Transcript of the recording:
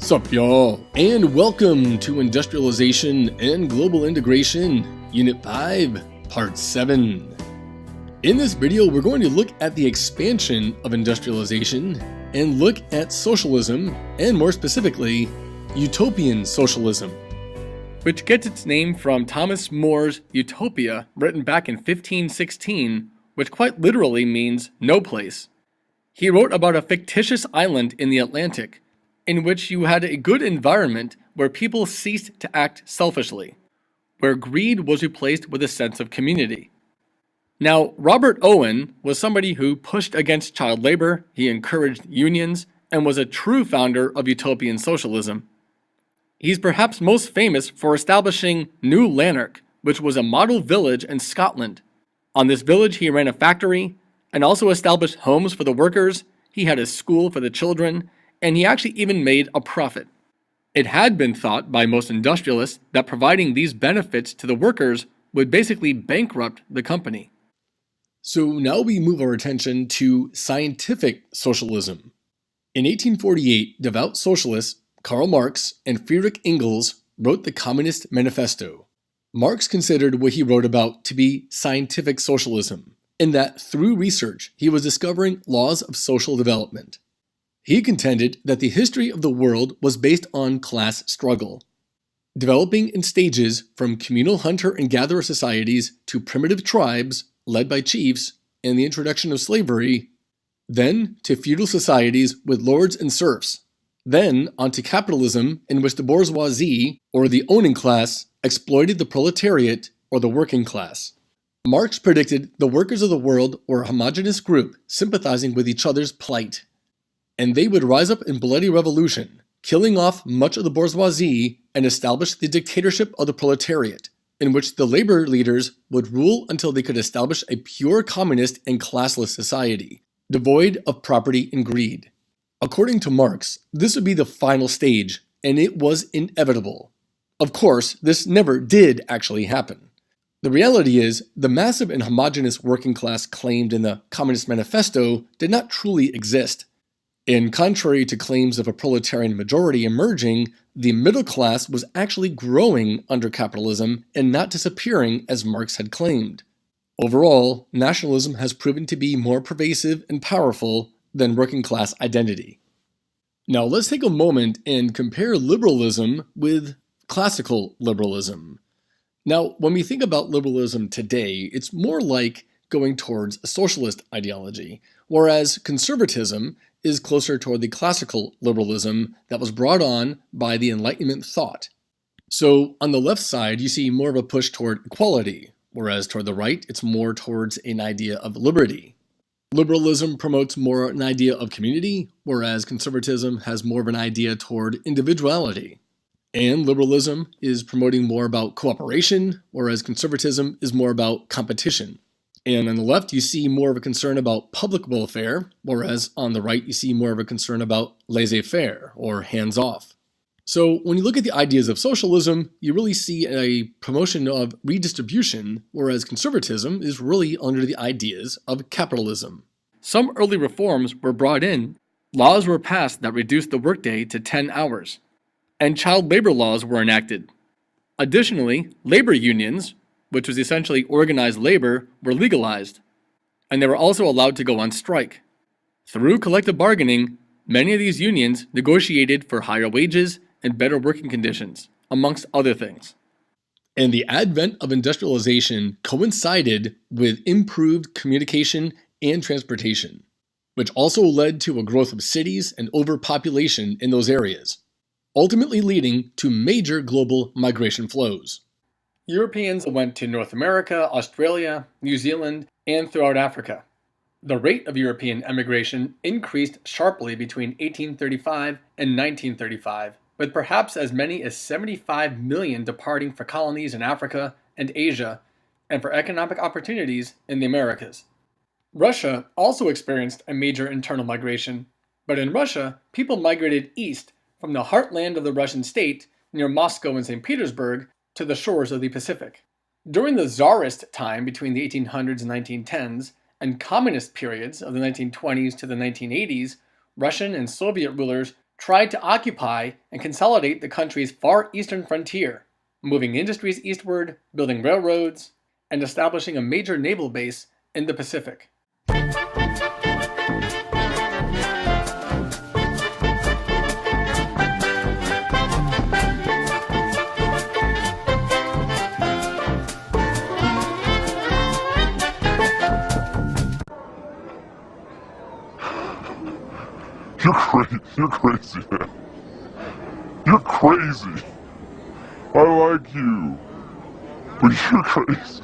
Sup y'all, and welcome to Industrialization and Global Integration, Unit 5, Part 7. In this video, we're going to look at the expansion of industrialization and look at socialism, and more specifically, utopian socialism, which gets its name from Thomas More's Utopia, written back in 1516, which quite literally means no place. He wrote about a fictitious island in the Atlantic, in which you had a good environment where people ceased to act selfishly, where greed was replaced with a sense of community. Now, Robert Owen was somebody who pushed against child labor, he encouraged unions, and was a true founder of utopian socialism. He's perhaps most famous for establishing New Lanark, which was a model village in Scotland. On this village, he ran a factory and also established homes for the workers. He had a school for the children, and he actually even made a profit. It had been thought by most industrialists that providing these benefits to the workers would basically bankrupt the company. So now we move our attention to scientific socialism. In 1848, devout socialists Karl Marx and Friedrich Engels wrote the Communist Manifesto. Marx considered what he wrote about to be scientific socialism, in that through research he was discovering laws of social development. He contended that the history of the world was based on class struggle, developing in stages from communal hunter and gatherer societies to primitive tribes led by chiefs and the introduction of slavery, then to feudal societies with lords and serfs, then onto capitalism in which the bourgeoisie, or the owning class, exploited the proletariat, or the working class. Marx predicted the workers of the world were a homogeneous group sympathizing with each other's plight, and they would rise up in bloody revolution, killing off much of the bourgeoisie and establish the dictatorship of the proletariat, in which the labor leaders would rule until they could establish a pure communist and classless society, devoid of property and greed. According to Marx, this would be the final stage, and it was inevitable. Of course, this never did actually happen. The reality is, the massive and homogeneous working class claimed in the Communist Manifesto did not truly exist. And contrary to claims of a proletarian majority emerging, the middle class was actually growing under capitalism and not disappearing as Marx had claimed. Overall, nationalism has proven to be more pervasive and powerful than working class identity. Now let's take a moment and compare liberalism with classical liberalism. Now, when we think about liberalism today, it's more like going towards a socialist ideology, whereas conservatism is closer toward the classical liberalism that was brought on by the Enlightenment thought. So on the left side, you see more of a push toward equality, whereas toward the right, it's more towards an idea of liberty. Liberalism promotes more an idea of community, whereas conservatism has more of an idea toward individuality. And liberalism is promoting more about cooperation, whereas conservatism is more about competition. And on the left, you see more of a concern about public welfare, whereas on the right, you see more of a concern about laissez-faire, or hands-off. So when you look at the ideas of socialism, you really see a promotion of redistribution, whereas conservatism is really under the ideas of capitalism. Some early reforms were brought in. Laws were passed that reduced the workday to 10 hours, and child labor laws were enacted. Additionally, labor unions, which was essentially organized labor, were legalized, and they were also allowed to go on strike. Through collective bargaining, many of these unions negotiated for higher wages and better working conditions, amongst other things. And the advent of industrialization coincided with improved communication and transportation, which also led to a growth of cities and overpopulation in those areas, ultimately leading to major global migration flows. Europeans went to North America, Australia, New Zealand, and throughout Africa. The rate of European emigration increased sharply between 1835 and 1935, with perhaps as many as 75 million departing for colonies in Africa and Asia, and for economic opportunities in the Americas. Russia also experienced a major internal migration, but in Russia, people migrated east from the heartland of the Russian state, near Moscow and St. Petersburg, to the shores of the Pacific. During the Tsarist time between the 1800s and 1910s, and communist periods of the 1920s to the 1980s, Russian and Soviet rulers tried to occupy and consolidate the country's far eastern frontier, moving industries eastward, building railroads, and establishing a major naval base in the Pacific. You're crazy, man. You're crazy. I like you, but you're crazy.